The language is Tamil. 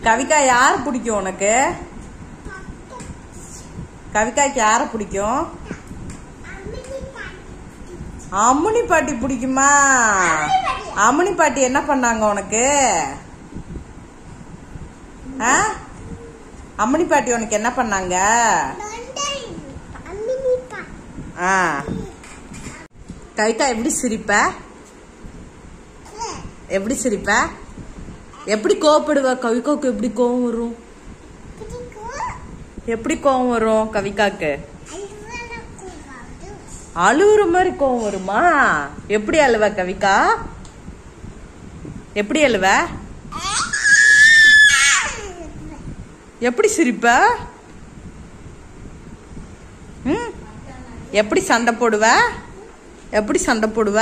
கவிகா யார் பிடிக்கும் உனக்கு? கவிகாக்கு யார பிடிக்கும்? அம்முனி பாட்டி பிடிக்குமா? அம்முனி பாட்டி என்ன பண்ணாங்க உனக்கு? அம்முனி பாட்டி உனக்கு என்ன பண்ணாங்க? கவிகா எப்படி சிரிப்ப? எப்படி சிரிப்ப? எப்படி கோவப்படுவ? கவிகாக்கு எப்படி கோவம் வரும்? எப்படி கோவம் வரும் கவிகாக்கு? அழுவுற மாதிரி கோவம் வருமா? எப்படி அழுவ கவிகா? எப்படி அழுவ? எப்படி சிரிப்ப? எப்படி சண்டை போடுவ? எப்படி சண்டை போடுவ?